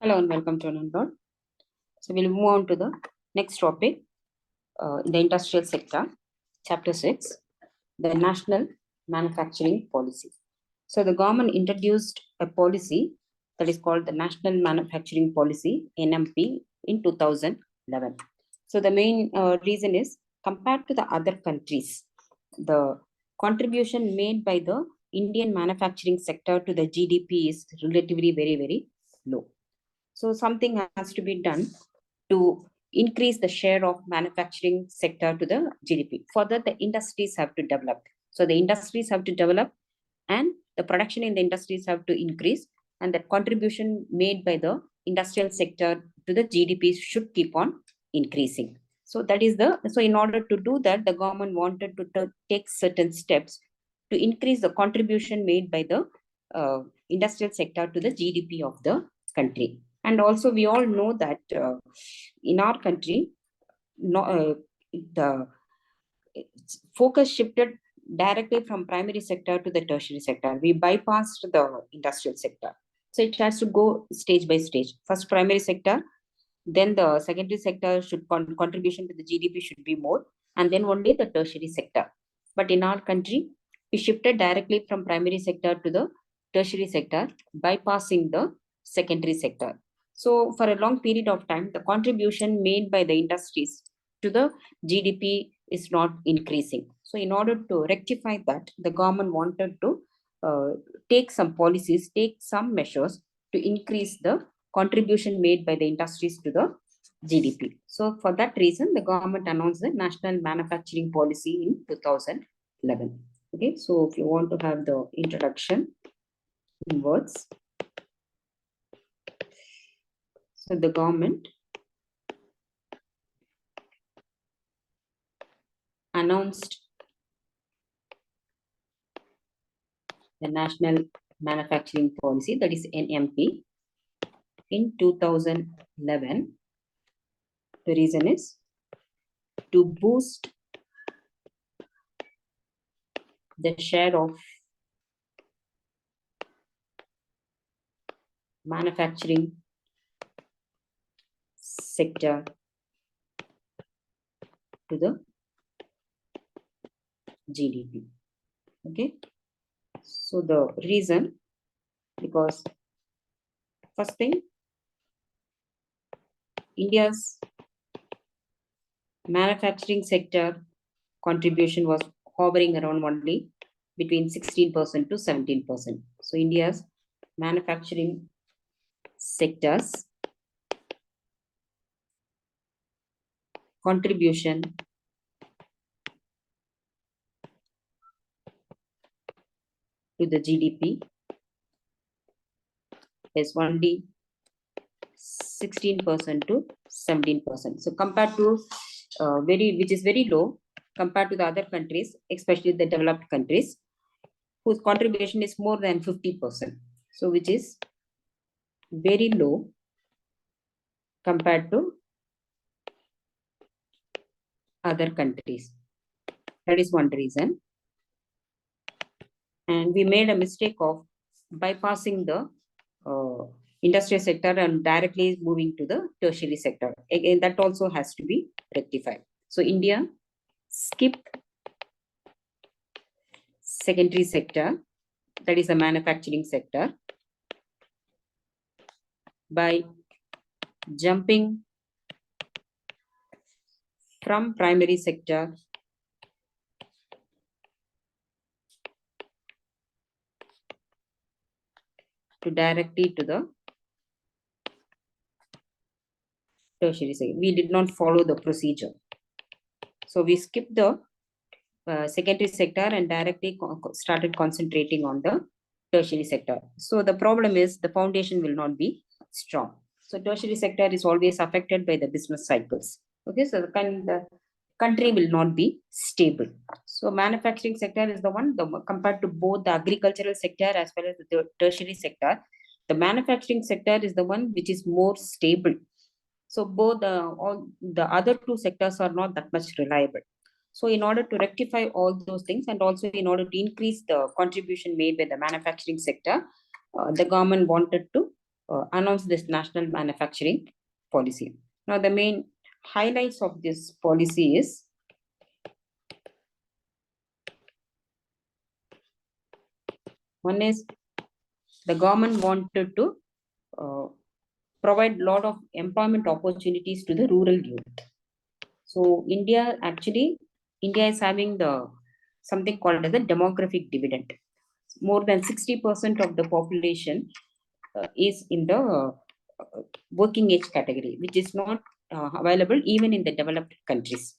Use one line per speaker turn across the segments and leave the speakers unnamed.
Hello and welcome to another. So we'll move on to the next topic, in the industrial sector, chapter 6, the national manufacturing policy. So the government introduced a policy that is called the National Manufacturing Policy, NMP, in 2011. So the main reason is, compared to the other countries, the contribution made by the Indian manufacturing sector to the GDP is relatively very, very low. So something has to be done to increase the share of manufacturing sector to the GDP. For that, the industries have to develop. So the industries have to develop and the production in the industries have to increase, and that contribution made by the industrial sector to the GDP should keep on increasing. So that is so in order to do that, the government wanted to take certain steps to increase the contribution made by the industrial sector to the GDP of the country. And also we all know that in our country, the focus shifted directly from primary sector to the tertiary sector. We bypassed the industrial sector. So it has to go stage by stage. First primary sector, then the secondary sector should contribution to the GDP should be more, and then only the tertiary sector. But in our country, we shifted directly from primary sector to the tertiary sector, bypassing the secondary sector. So for a long period of time, the contribution made by the industries to the GDP is not increasing. So in order to rectify that, the government wanted to take some policies, take some measures to increase the contribution made by the industries to the GDP. So for that reason, the government announced the National Manufacturing Policy in 2011. Okay, so if you want to have the introduction in words. So the government announced the National Manufacturing Policy, that is NMP, in 2011. The reason is to boost the share of manufacturing sector to the GDP. Okay, so the reason, because first thing, India's manufacturing sector contribution was hovering around only between 16% to 17%. So India's manufacturing sectors contribution to the GDP is only 16% to 17%. So compared to which is very low compared to the other countries, especially the developed countries, whose contribution is more than 50%. So which is very low compared to other countries. That is one reason. And we made a mistake of bypassing the industrial sector and directly moving to the tertiary sector. Again, that also has to be rectified. So India skipped secondary sector, that is the manufacturing sector, by jumping from primary sector to directly to the tertiary sector. We did not follow the procedure. So we skipped the secondary sector and directly started concentrating on the tertiary sector. So the problem is the foundation will not be strong. So tertiary sector is always affected by the business cycles. Okay, so the country will not be stable. So manufacturing sector is the one, compared to both the agricultural sector as well as the tertiary sector, the manufacturing sector is the one which is more stable. So both all the other two sectors are not that much reliable. So in order to rectify all those things, and also in order to increase the contribution made by the manufacturing sector, the government wanted to announced this national manufacturing policy. Now, the main highlights of this policy is one is the government wanted to provide a lot of employment opportunities to the rural youth. So India is having the something called as the demographic dividend. More than 60% of the population is in the working age category, which is not available even in the developed countries.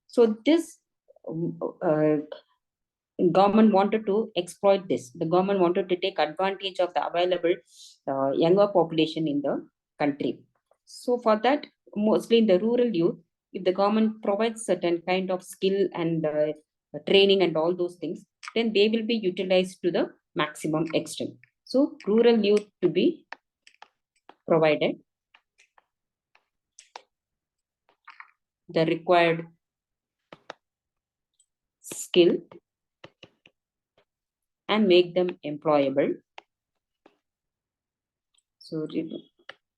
So this uh, government wanted to exploit this. The government wanted to take advantage of the available younger population in the country. So for that, mostly in the rural youth, if the government provides certain kind of skill and training and all those things, then they will be utilized to the maximum extent. So rural youth to be provided the required skill and make them employable. So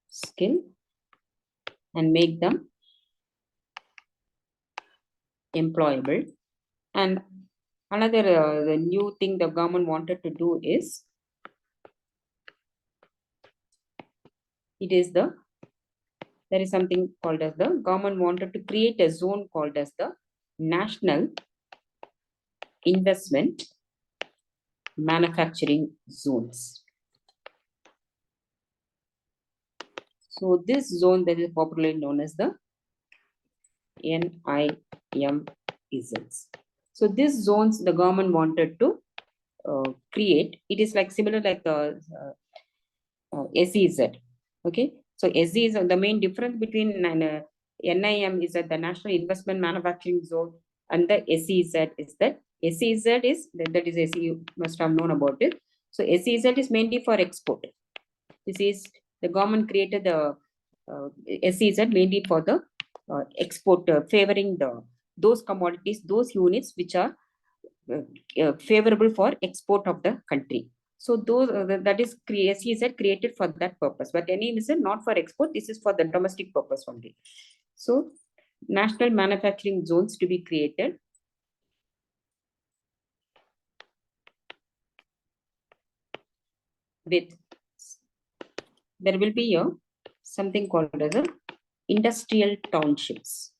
skill and make them employable. And another the new thing the government wanted to do is there is something called as the government wanted to create a zone called as the National Investment Manufacturing Zones. So this zone that is popularly known as the NIMZs. So these zones the government wanted to create. It is like similar like the SEZ. Okay, so SE is the main difference between NIM is that the National Investment Manufacturing Zone and the SEZ is that SEZ is that is SE, you must have known about it. So SEZ is mainly for export. This is the government created the SEZ mainly for the export, favoring those commodities, those units which are favorable for export of the country. So those that is SEZ created for that purpose. But any is not for export. This is for the domestic purpose only. So national manufacturing zones to be created with there will be a something called as a industrial townships.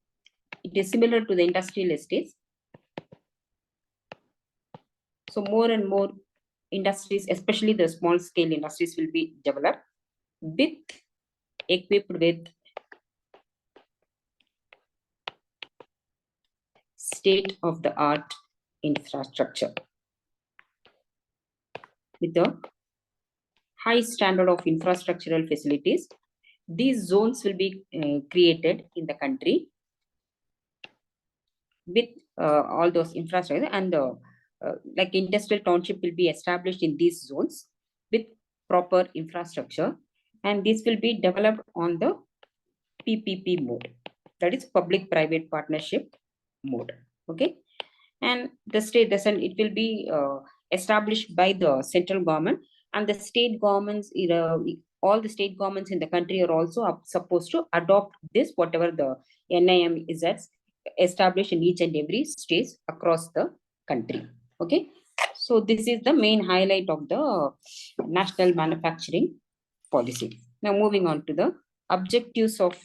It is similar to the industrial estates. So more and more industries, especially the small scale industries, will be developed equipped with state-of-the-art infrastructure with a high standard of infrastructural facilities. These zones will be created in the country with all those infrastructure, and like industrial township will be established in these zones with proper infrastructure, and this will be developed on the PPP mode, that is public-private partnership mode. Okay, and the state, it will be established by the central government, and the state governments, all the state governments in the country are also supposed to adopt this, whatever the NIM is established in each and every state across the country. Okay, so this is the main highlight of the national manufacturing policy. Now moving on to the objectives of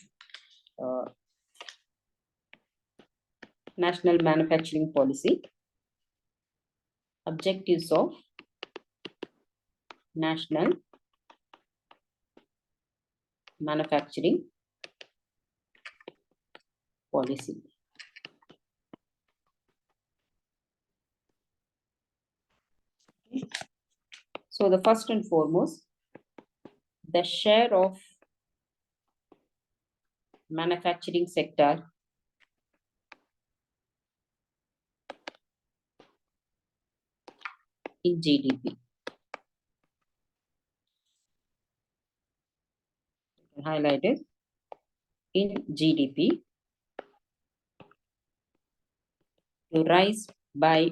national manufacturing policy. Objectives of national manufacturing policy. So the first and foremost, the share of manufacturing sector in GDP. Highlighted in GDP to rise by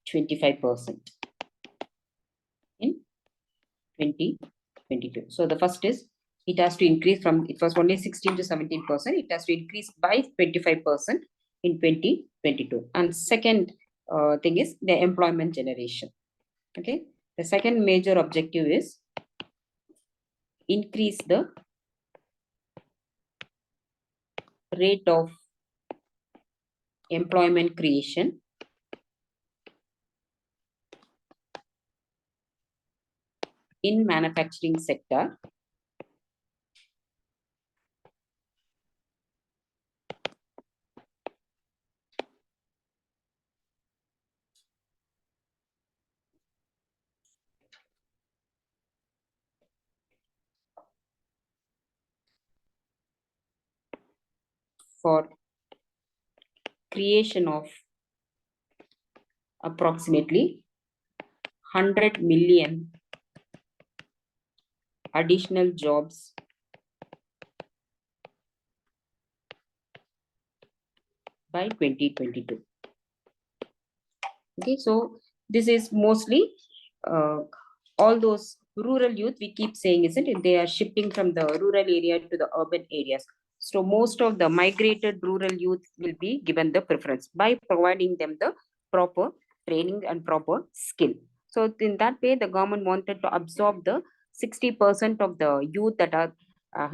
25% in 2030. 22. So the first is it has to increase from, it was only 16 to 17%. It has to increase by 25% in 2022. And second thing is the employment generation. Okay. The second major objective is increase the rate of employment creation in manufacturing sector for creation of approximately 100 million additional jobs by 2022. Okay, so this is mostly all those rural youth we keep saying, isn't it? They are shifting from the rural area to the urban areas. So most of the migrated rural youth will be given the preference by providing them the proper training and proper skill. So in that way, the government wanted to absorb the 60% of the youth that are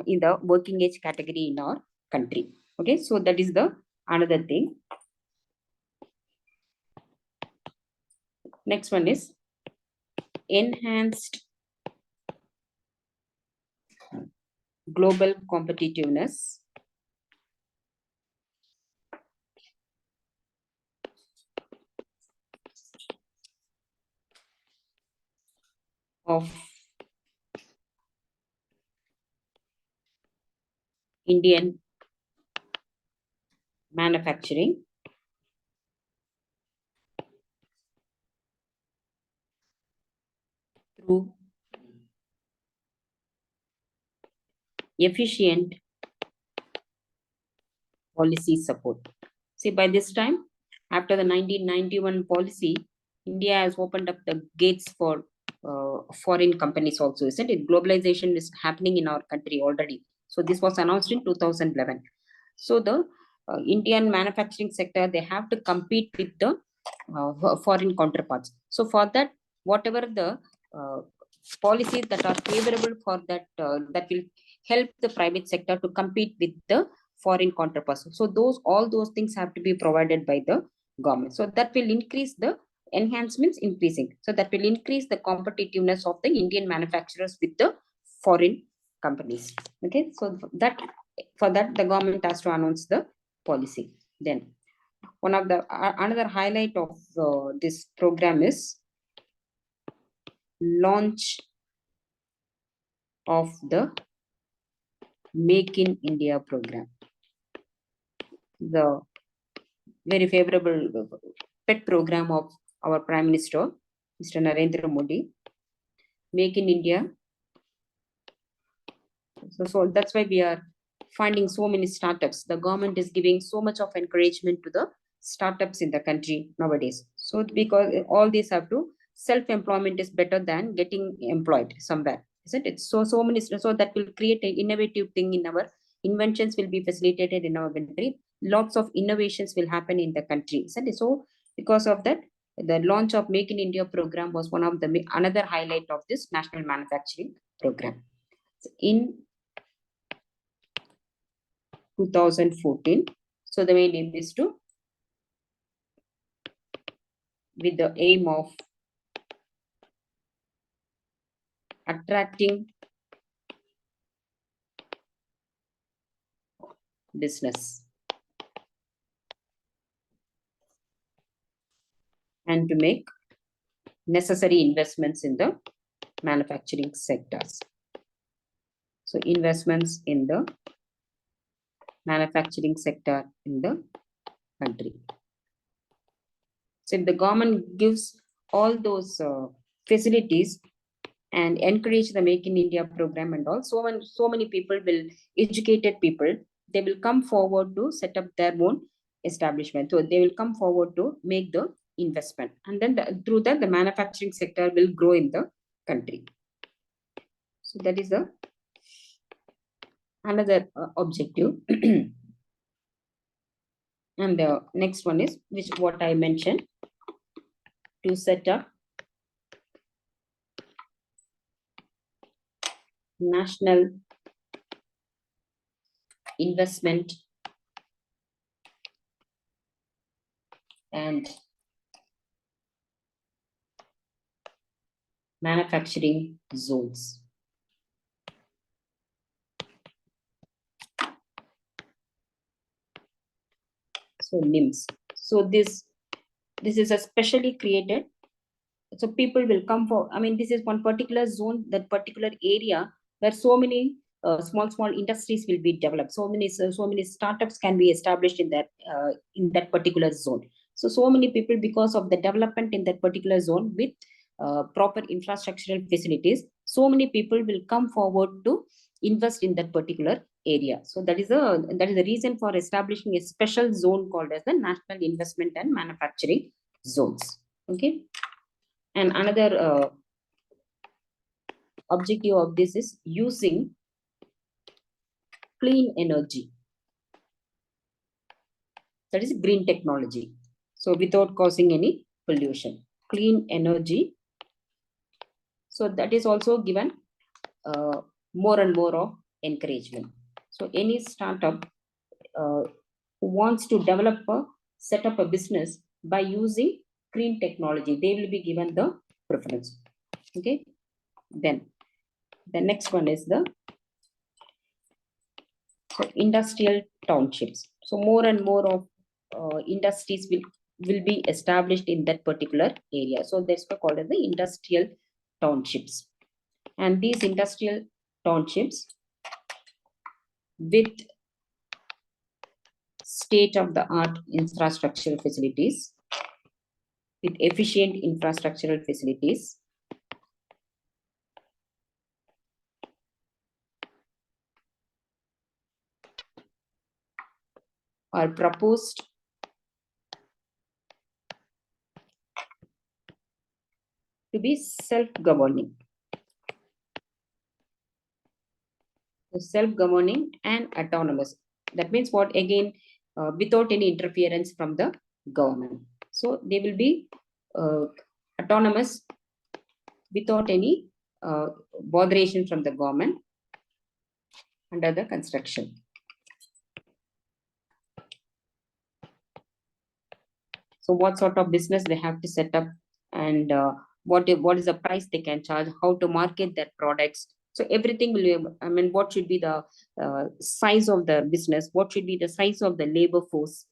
in the working age category in our country. Okay, so that is the another thing. Next one is enhanced global competitiveness of Indian manufacturing through efficient policy support. See, by this time, after the 1991 policy, India has opened up the gates for foreign companies also, isn't it? Globalization is happening in our country already. So this was announced in 2011. So the Indian manufacturing sector, they have to compete with the foreign counterparts. So for that, whatever the policies that are favorable for that, that will help the private sector to compete with the foreign counterparts. So those, all those things have to be provided by the government. So that will increase the enhancements increasing. So that will increase the competitiveness of the Indian manufacturers with the foreign companies. Okay, so that for that the government has to announce the policy. Then one of the another highlight of this program is launch of the Make in India program. The very favorable pet program of our Prime Minister, Mr. Narendra Modi, Make in India. So that's why we are finding so many startups. The government is giving so much of encouragement to the startups in the country nowadays. So because all these have to, self-employment is better than getting employed somewhere, isn't it? So many, so that will create an innovative thing in our, inventions will be facilitated in our country. Lots of innovations will happen in the country, isn't it? So because of that, the launch of Make in India program was one of the another highlight of this national manufacturing program. In 2014, so the main aim is to, with the aim of attracting business and to make necessary investments in the manufacturing sectors. So investments in the manufacturing sector in the country. So if the government gives all those facilities and encourage the Make in India program and all, so many people will, educated people, they will come forward to set up their own establishment. So they will come forward to make the investment, and then through that the manufacturing sector will grow in the country. So that is the another objective. And the next one is what I mentioned, to set up national investment and manufacturing zones. So NIMS. So this is a specially created. So people will come for, I mean, this is one particular zone, that particular area where so many small industries will be developed. So many startups can be established in that particular zone. So many people, because of the development in that particular zone with proper infrastructural facilities, so many people will come forward to invest in that particular area. So that is the reason for establishing a special zone called as the National Investment and Manufacturing Zones. Okay. And another objective of this is using clean energy, that is green technology, so without causing any pollution, clean energy. So that is also given more and more of encouragement. So any startup who wants to set up a business by using green technology, they will be given the preference. Okay. Then the next one is the industrial townships. So more and more of industries will be established in that particular area. So that's called as the industrial townships. And these industrial townships with state-of-the-art infrastructural facilities, with efficient infrastructural facilities, are proposed to be self-governing. Self-governing and autonomous. That means what? Again, without any interference from the government. So they will be autonomous without any botheration from the government under the construction. So what sort of business they have to set up, and what is the price they can charge, how to market their products. So everything will be, I mean, what should be the size of the business, what should be the size of the labor force,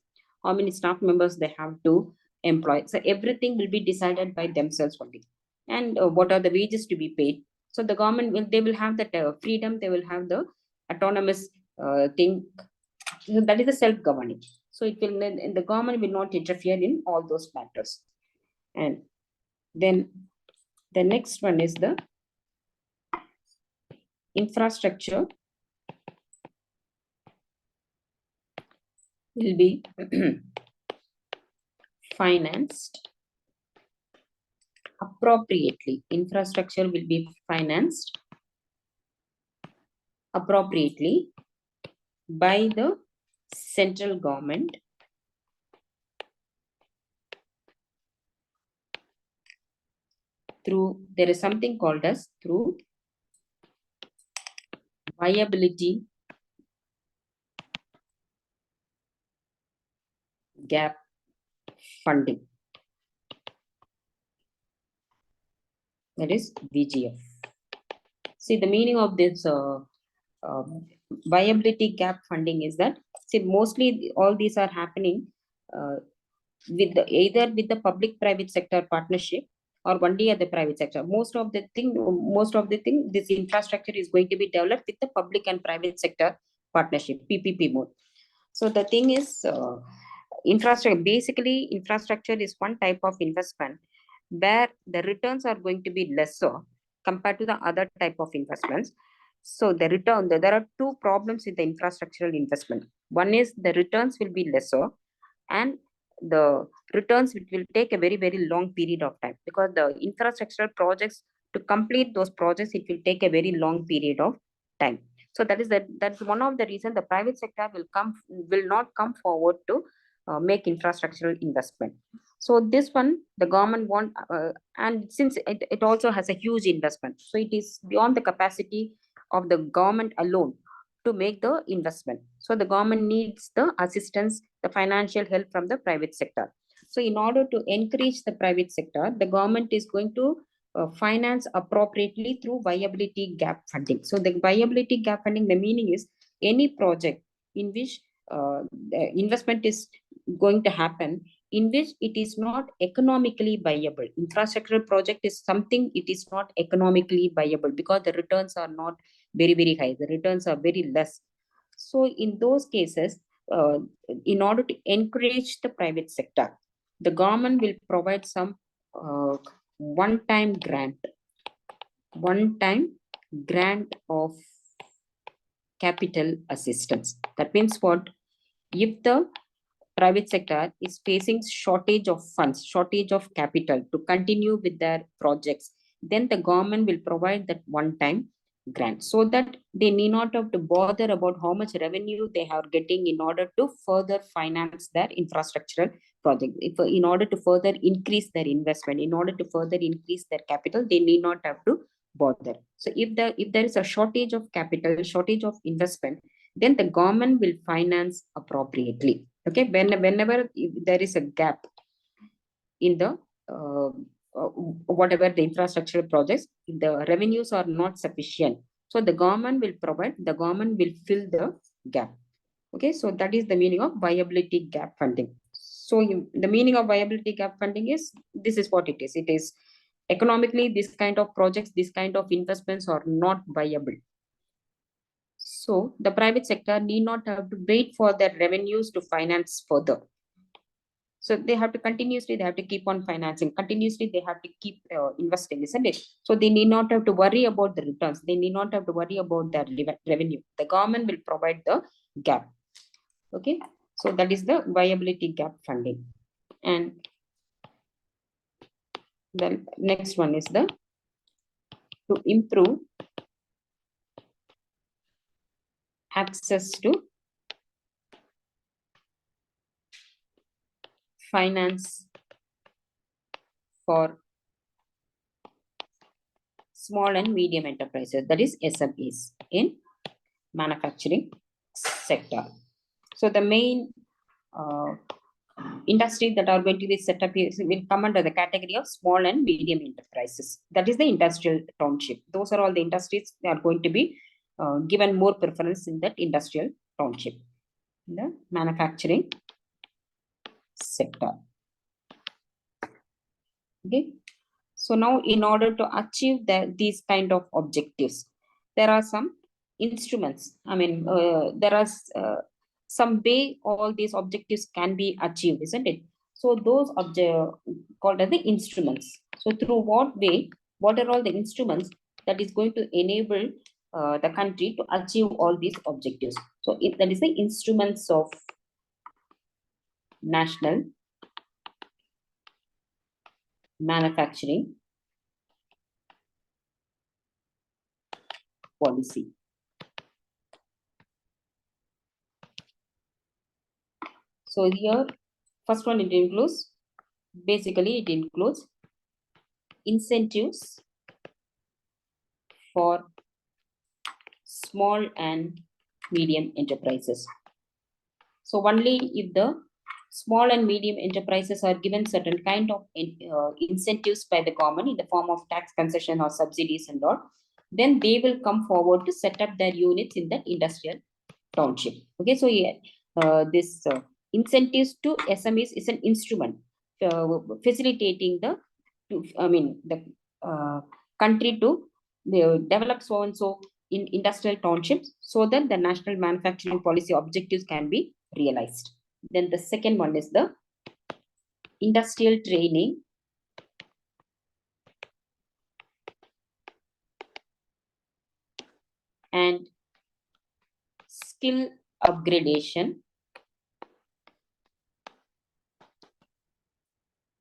how many staff members they have to employ. So everything will be decided by themselves only. And what are the wages to be paid. So the government they will have that freedom, they will have the autonomous thing. So that is the self-governing. So it will, the government will not interfere in all those matters. And then the next one is the infrastructure will be financed appropriately. Infrastructure will be financed appropriately by the central government through, there is something called as through viability gap funding. That is VGF. See, the meaning of this viability gap funding is that, see, mostly all these are happening either with the public-private sector partnership or only at the private sector. Most of the thing, this infrastructure is going to be developed with the public and private sector partnership, PPP mode. So the thing is, infrastructure is one type of investment where the returns are going to be lesser compared to the other type of investments. So there are two problems with the infrastructural investment. One is the returns will be lesser, and the returns will take a very, very long period of time, because the infrastructural projects to complete those projects, it will take a very long period of time. So that's one of the reasons the private sector will not come forward to make infrastructural investment. So this one, the government want, and since it also has a huge investment, so it is beyond the capacity of the government alone to make the investment. So the government needs the assistance, the financial help from the private sector. So in order to encourage the private sector, the government is going to finance appropriately through viability gap funding. So the viability gap funding, the meaning is any project in which the investment is going to happen, in which it is not economically viable. Infrastructural project is something it is not economically viable because the returns are not very, very high. The returns are very less. So in those cases, in order to encourage the private sector, the government will provide some one-time grant of capital assistance. That means what? If the private sector is facing shortage of funds, shortage of capital to continue with their projects, then the government will provide that one-time grant so that they need not have to bother about how much revenue they are getting in order to further finance their infrastructural project. If in order to further increase their investment, in order to further increase their capital, they need not have to bother. So if there is a shortage of capital, shortage of investment, then the government will finance appropriately. Okay, whenever there is a gap in the whatever the infrastructural projects, the revenues are not sufficient. So the government will fill the gap. Okay, so that is the meaning of viability gap funding. So the meaning of viability gap funding is, this is what it is. It is economically, this kind of projects, this kind of investments are not viable. So the private sector need not have to wait for their revenues to finance further. So they have to keep on financing. Continuously, they have to keep investing, isn't it? So they need not have to worry about the returns. They need not have to worry about their revenue. The government will provide the gap. Okay. So that is the viability gap funding. And the next one is to improve access to finance for small and medium enterprises, that is SMEs in manufacturing sector. So the main industry that are going to be set up here will come under the category of small and medium enterprises. That is the industrial township. Those are all the industries that are going to be given more preference in that industrial township, in the manufacturing sector. Okay. So now, in order to achieve these kind of objectives, there are some instruments. I mean, there are some way all these objectives can be achieved, isn't it? So those called as the instruments. So through what way, what are all the instruments that is going to enable the country to achieve all these objectives? So that is the instruments of national manufacturing policy. So here, first one, it includes incentives for small and medium enterprises. So only if the small and medium enterprises are given certain kind of incentives by the government in the form of tax concession or subsidies and all, then they will come forward to set up their units in that industrial township. Okay, so yeah, this incentives to SMEs is an instrument facilitating the country to develop so and so in industrial townships so that the national manufacturing policy objectives can be realized. Then the second one is the industrial training and skill upgradation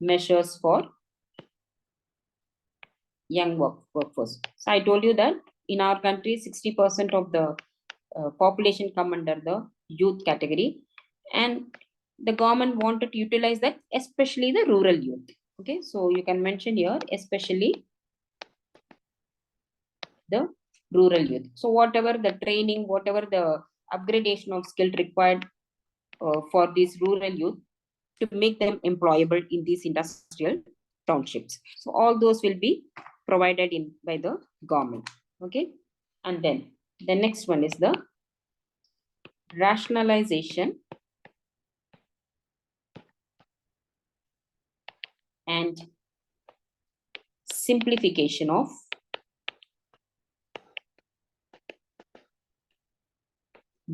measures for young workforce. So I told you that in our country, 60% of the population come under the youth category, and the government wanted to utilize that, especially the rural youth. Okay, so you can mention here, especially the rural youth. So whatever the training, whatever the upgradation of skill required for these rural youth to make them employable in these industrial townships. So all those will be provided in by the government. Okay, and then the next one is the rationalization and simplification of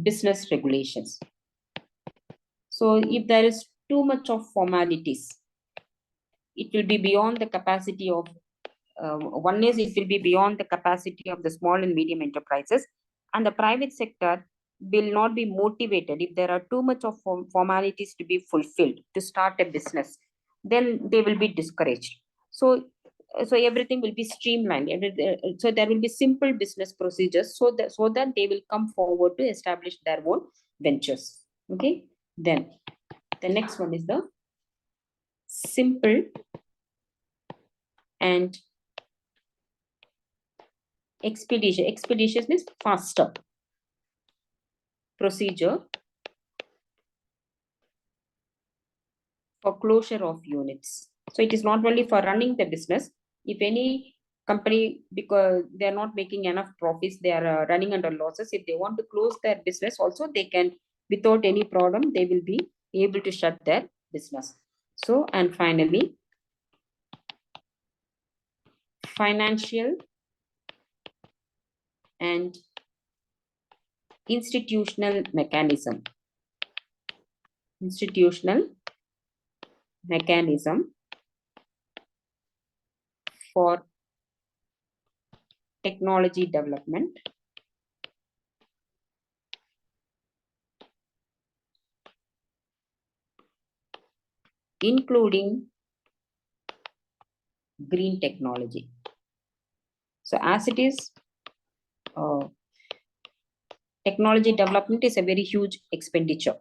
business regulations. So if there is too much of formalities, it will be beyond the capacity of one is it will be beyond the capacity of the small and medium enterprises, and the private sector will not be motivated if there are too much of formalities to be fulfilled to start a business. Then they will be discouraged. So everything will be streamlined. So there will be simple business procedures, so that they will come forward to establish their own ventures. Okay, then the next one is the simple and expeditious means faster procedure for closure of units. So it is not only for running the business. If any company, because they are not making enough profits, they are running under losses, if they want to close their business also, they can, without any problem, they will be able to shut their business. So, and finally, financial and institutional mechanism for technology development, including green technology. So as it is, technology development is a very huge expenditure.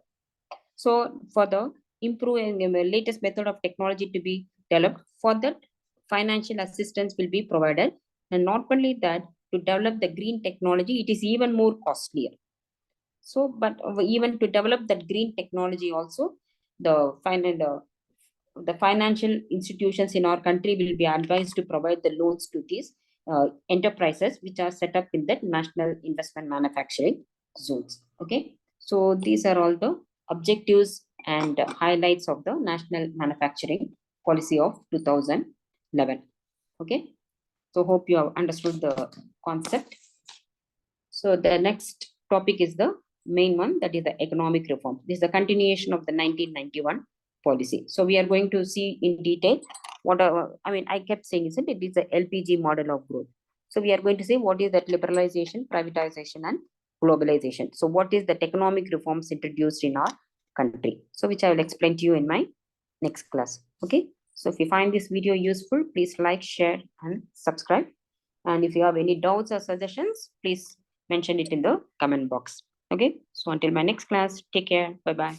So for the improving the latest method of technology to be developed, for that financial assistance will be provided. And not only that, to develop the green technology, it is even more costlier. So, but even to develop that green technology also, the financial institutions in our country will be advised to provide the loans to these enterprises which are set up in that national investment manufacturing zones. Okay, so these are all the objectives and highlights of the national manufacturing policy of 2011. Okay, so hope you have understood the concept. So the next topic is the main one, that is the economic reform. This is the continuation of the 1991 policy. So we are going to see in detail what I kept saying, isn't it? It is the LPG model of growth. So we are going to say what is that liberalization, privatization, and globalization. So what is the economic reforms introduced in our country? So which I will explain to you in my next class. Okay. So if you find this video useful, please like, share, and subscribe. And if you have any doubts or suggestions, please mention it in the comment box. Okay. So until my next class, take care. Bye-bye.